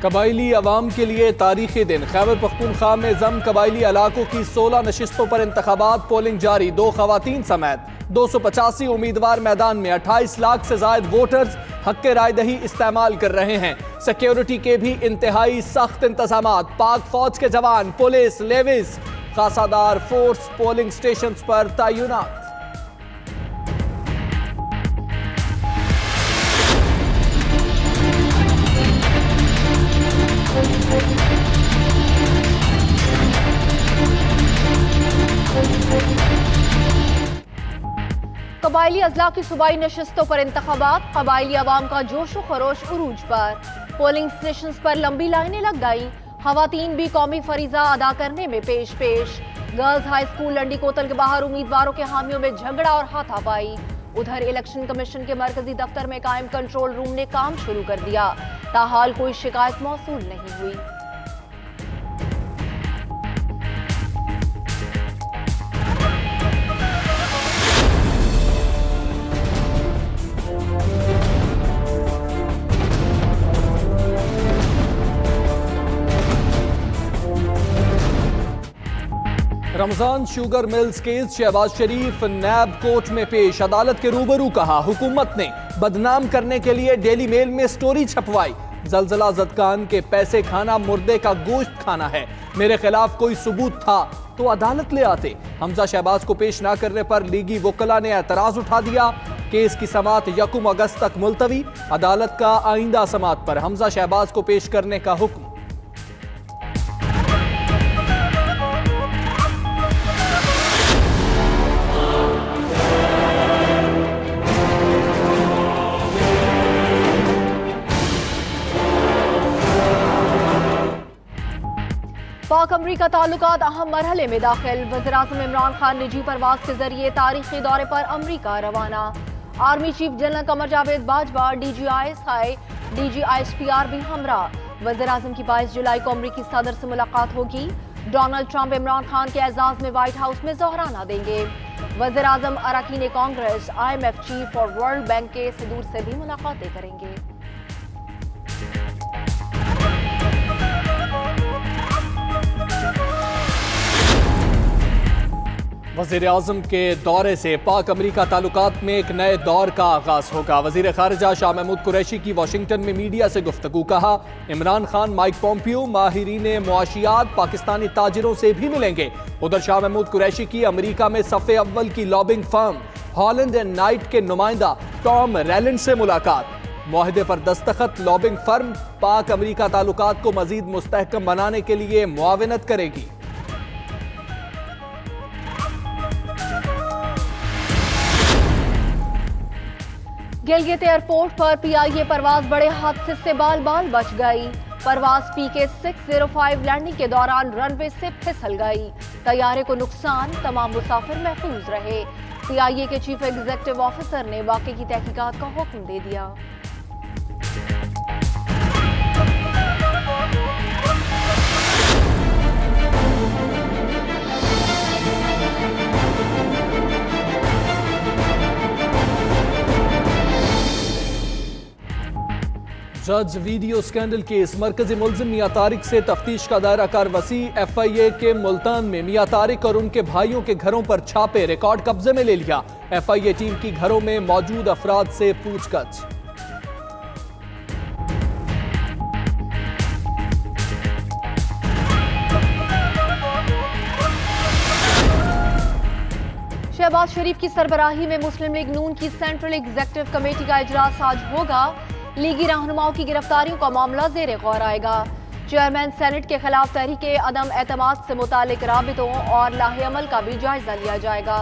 कबायली अवाम के लिए तारीखी दिन। खैबर पख्तूनख्वा में जम कबायली इलाकों की 16 नशिस्तों पर इंतखाबात, पोलिंग जारी। 2 खवातीन समेत 285 उम्मीदवार मैदान में। 28 लाख से जायद वोटर्स हक राय दही इस्तेमाल कर रहे हैं। सिक्योरिटी के भी इंतहाई सख्त इंतजामात। पाक फौज के जवान, पुलिस, लेविस, खासादार फोर्स पोलिंग स्टेशन पर तैनात। कबायली अजला की सूबाई नशिस्तों पर इंतखाबात। कबायली अवाम का जोश व खरोश उरूज पर। पोलिंग स्टेशन पर लंबी लाइनें लग गई। खवातीन भी कौमी फरीजा अदा करने में पेश। गर्ल्स हाई स्कूल लंडी कोतल के बाहर उम्मीदवारों के हामियों में झगड़ा और हाथापाई। उधर इलेक्शन कमीशन के मरकजी दफ्तर में कायम कंट्रोल रूम ने काम शुरू कर दिया। ताहाल कोई शिकायत मौसूल नहीं हुई। Ramzan sugar mills case, Shahbaz Sharif NAB court में पेश। अदालत के रूबरू कहा, हुकूमत ने बदनाम करने के लिए डेली मेल में स्टोरी छपवाई। जलजला जदकान के पैसे खाना मुर्दे का गोश्त खाना है। मेरे खिलाफ कोई सबूत था तो अदालत ले आते। हमजा शहबाज को पेश ना करने पर लीगी वकला ने एतराज उठा दिया। केस की समात 1 अगस्त तक मुलतवी। अदालत का आइंदा समात पर हमजा शहबाज को पेश करने का हुक्म। पाक अमरीका ताल्लुकात अहम मरहले में दाखिल। वज़ीर-ए-आज़म इमरान खान निजी परवाज के जरिए तारीखी दौरे पर अमरीका रवाना। Army chief general Qamar Javed Bajwa, DGISI, DGISPR भी हमरा। वज़ीर-ए-आज़म की 22 जुलाई को अमरीकी सदर से मुलाकात होगी। डोनाल्ड ट्रंप इमरान खान के एजाज में व्हाइट हाउस में ज़ोहराना देंगे। वज़ीर-ए-आज़म अरकान कांग्रेस, IMF चीफ और वर्ल्ड बैंक के सदूर से भी मुलाकातें करेंगे। वज़ीर-ए-आज़म के दौरे से पाक अमरीका ताल्लुकात में एक नए दौर का आगाज होगा। वज़ीर ख़ारिजा शाह महमूद कुरैशी की वाशिंगटन में मीडिया से गुफ्तगू। कहा, इमरान खान, माइक पोम्पियो, माहिरीन मुआशियात, पाकिस्तानी ताजिरों से भी मिलेंगे। उधर शाह महमूद कुरैशी की अमरीका में सफ़े अव्वल की lobbying firm Holland and night के नुमाइंदा टॉम रैलेंड से मुलाकात। मुआहदे पर दस्तखत। लॉबिंग फर्म पाक अमरीका ताल्लुकात को मजीद मुस्तहकम बनाने के लिए मुआवनत करेगी। गिलगित एयरपोर्ट पर PIA परवाज बड़े हादसे से बाल बाल बच गई। परवाज PK 605 लैंडिंग के दौरान रनवे से फिसल गई। तैयारे को नुकसान, तमाम मुसाफिर महफूज रहे। PIA के चीफ एग्जीक्यूटिव ऑफिसर ने वाक़े की तहकीकात का हुक्म दे दिया। जज वीडियो स्कैंडल केस, मरकजी मुल्जिम मियां तारिक से तफ्तीश का दायरा कार वसी। FIA के मुल्तान में मियां तारिक और उनके भाइयों के घरों पर छापे, रिकॉर्ड कब्जे में ले लिया। FIA टीम की घरों में मौजूद अफराद से पूछताछ। शहबाज शरीफ की सरबराही में मुस्लिम लीग नून की सेंट्रल एग्जीक्यूटिव कमेटी का इजलास आज होगा। लीगी रहनुमाओं की गिरफ्तारियों का मामला ज़ेरे गौर आएगा। चेयरमैन सेनेट के खिलाफ तहरीके अदम एतमाद से मुतालिक राबितों और लाहे अमल का भी जायजा लिया जाएगा।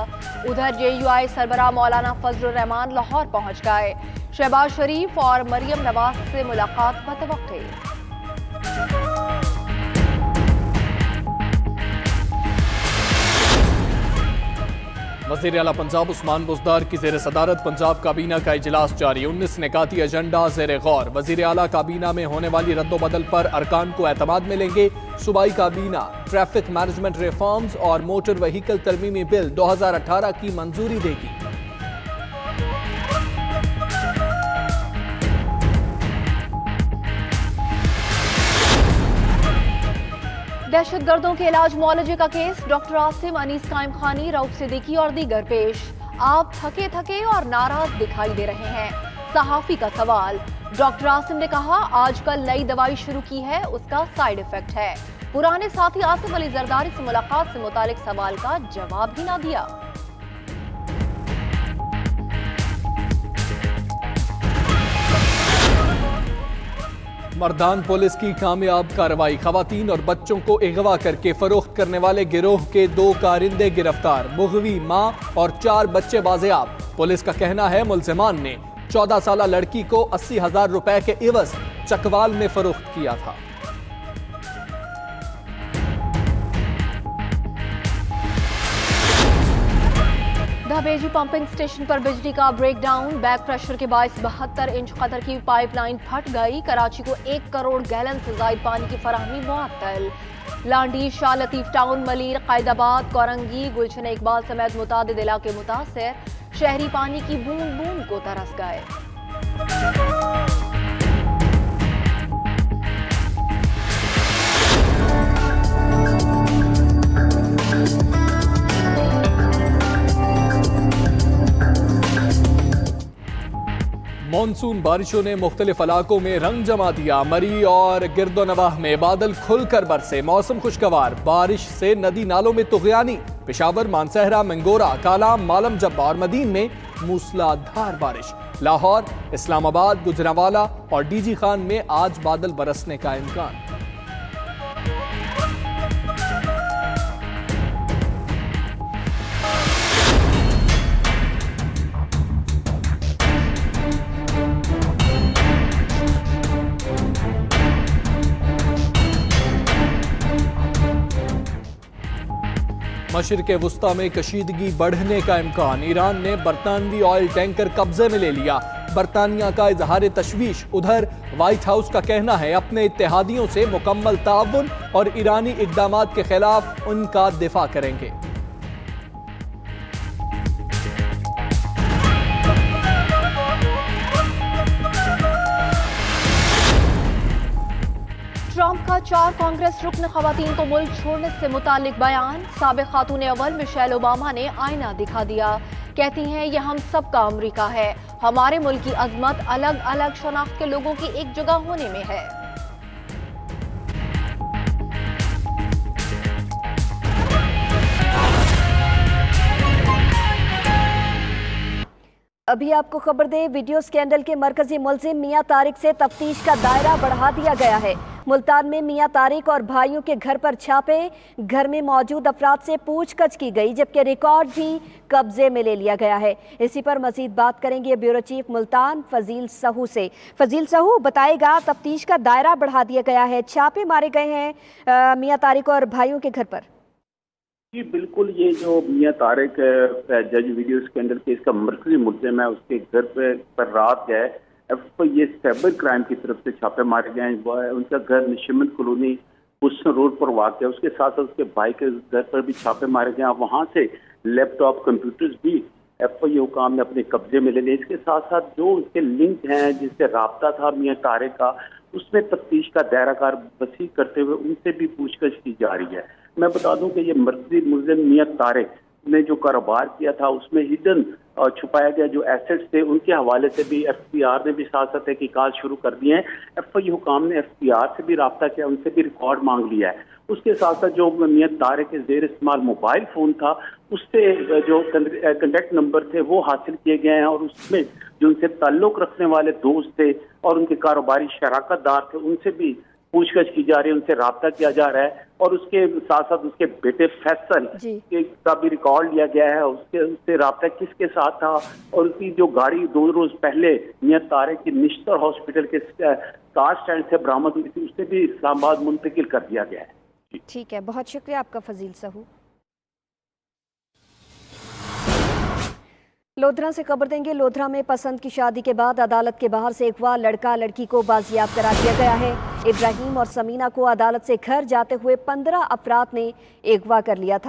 उधर JUI सरबराह मौलाना फजलुर रहमान लाहौर पहुंच गए। शहबाज शरीफ और मरियम नवाज से मुलाकात मुतवक्के। वज़ीर आला पंजाब उस्मान बुज़दार की ज़ेर सदारत पंजाब काबीना का इजलास जारी। 19 निकाती एजेंडा ज़ेर गौर। वज़ीर आला काबीना में होने वाली रद्दोबदल पर अरकान को एतमाद में लेंगे। सूबाई काबीना ट्रैफिक मैनेजमेंट रिफॉर्म्स और मोटर व्हीकल तरमीमी बिल 2018 की मंजूरी देगी। दहशतगर्दों के इलाज मुआलजे का केस, डॉक्टर आसिम, अनीस कायम खानी, रऊफ सिद्दीकी और दीगर पेश। आप थके थके और नाराज दिखाई दे रहे हैं, सहाफी का सवाल। डॉक्टर आसिम ने कहा, आजकल नई दवाई शुरू की है, उसका साइड इफेक्ट है। पुराने साथी आसिफ अली जरदारी से मुलाकात से मुतालिक सवाल का जवाब ही ना दिया। मर्दान पुलिस की कामयाब कार्रवाई, खवातीन और बच्चों को अगवा करके फरोख्त करने वाले गिरोह के 2 कारिंदे गिरफ्तार, मुगवी मां और 4 बच्चे बाजियाब। पुलिस का कहना है मुल्जिमान ने 14 साला लड़की को 80,000 रुपए के एवज चकवाल में फरोख्त किया था। ढाबेजी पंपिंग स्टेशन पर बिजली का ब्रेकडाउन, बैक प्रेशर के बायस 72 इंच कतर की पाइपलाइन फट गई। कराची को 1 करोड़ गैलन से ज्यादा पानी की फराहमी मुअत्तल। लांडी, शाह लतीफ टाउन, मलीर, कायदाबाद, कोरंगी, गुलशन इकबाल समेत मुतादिद इलाके मुतासर। शहरी पानी की बूंद बूंद को तरस गए। मॉनसून बारिशों ने मुख्तलिफ इलाकों में रंग जमा दिया। मरी और गिरदोनवाह में बादल खुलकर बरसे, मौसम खुशगवार। बारिश से नदी नालों में तुगयानी। पेशावर, मानसहरा, मंगोरा, कालाम, मालम जब्बा और मदीन में मूसलाधार बारिश। लाहौर, इस्लामाबाद, गुजरांवाला और डीजी खान में आज बादल बरसने का इम्कान। मशरिक़ वुस्ता में कशीदगी बढ़ने का इम्कान। ईरान ने बरतानवी ऑयल टैंकर कब्जे में ले लिया। बरतानिया का इजहार तशवीश। उधर व्हाइट हाउस का कहना है अपने इत्तेहादियों से मुकम्मल ताउन और ईरानी इक़दामात के खिलाफ उनका दिफा करेंगे। ट्रंप का 4 कांग्रेस रुकन खवातीन को मुल्क छोड़ने से मुतालिक बयान। साबिक खातून अव्वल मिशेल ओबामा ने आईना दिखा दिया। कहती हैं यह हम सब का अमरीका है, हमारे मुल्क की अजमत अलग अलग शनाख्त के लोगों की एक जगह होने में है। अभी आपको खबर दें, वीडियो स्कैंडल के मरकजी मुलजिम मियां तारिक से तफ्तीश का दायरा बढ़ा दिया गया है। मुल्तान में मियां तारिक और भाइयों के घर पर छापे, घर में मौजूद अफराद से पूछताछ की गई, जबकि रिकॉर्ड भी कब्जे में ले लिया गया है। इसी पर मजीद बात करेंगे ब्यूरो चीफ मुल्तान फजील सहू से। फजील सहू बताएगा, तफ्तीश का दायरा बढ़ा दिया गया है, छापे मारे गए हैं मियां तारिक और भाइयों के घर पर। जी बिल्कुल, ये जो मियां तारिक जज वीडियो स्कैंडल केस का मरकजी मुल्जिम है, उसके घर पर रात गए तो ये साइबर क्राइम की तरफ से छापे मारे गए हैं। उनका घर निशिमत कॉलोनी हुस्न रोड पर वाक़ है। उसके साथ साथ उसके भाई के घर पर भी छापे मारे गए हैं। वहाँ से लैपटॉप, कंप्यूटर्स भी FI हुकाम ने अपने कब्जे में ले लिए। इसके साथ साथ जो उसके लिंक हैं, जिससे राब्ता था मियां तारिक का, उसमें तफ्तीश का दायराकार वसी करते हुए उनसे भी पूछताछ की जा रही है। मैं बता दूं कि ये मर्कजी मुल्जिम मियां तारिक ने जो कारोबार किया था, उसमें हिडन छुपाया गया जो एसेट्स थे, उनके हवाले से भी FPR ने भी साथ साथ तहकीकात शुरू कर दिए हैं। FI हुकाम ने FPR से भी रब्ता किया, उनसे भी रिकॉर्ड मांग लिया है। उसके साथ साथ जो मियां तारिक के जेर इस्तेमाल मोबाइल फ़ोन था, उससे जो कंटेक्ट नंबर थे वो हासिल किए गए हैं, और उसमें जो उनसे ताल्लुक़ रखने वाले दोस्त थे और उनके कारोबारी शराकतदार थे, उनसे भी पूछताछ की जा रही है, उनसे राब्ता किया जा रहा है। और उसके साथ साथ उसके बेटे फैसल का भी रिकॉर्ड लिया गया है, उससे राब्ता किसके साथ था, और उसकी जो गाड़ी 2 रोज पहले मियां तारिक की निश्तर हॉस्पिटल के कार स्टैंड से बरामद हुई थी, उससे भी इस्लामाबाद मुंतकिल कर दिया गया है। ठीक है, बहुत शुक्रिया आपका फजील सहू। लोधरा से खबर देंगे। लोधरा में पसंद की शादी के बाद अदालत के बाहर से अगवा लड़का लड़की को बाजियाब करार दिया गया है। इब्राहिम और समीना को अदालत से घर जाते हुए 15 अफराद ने अगवा कर लिया था।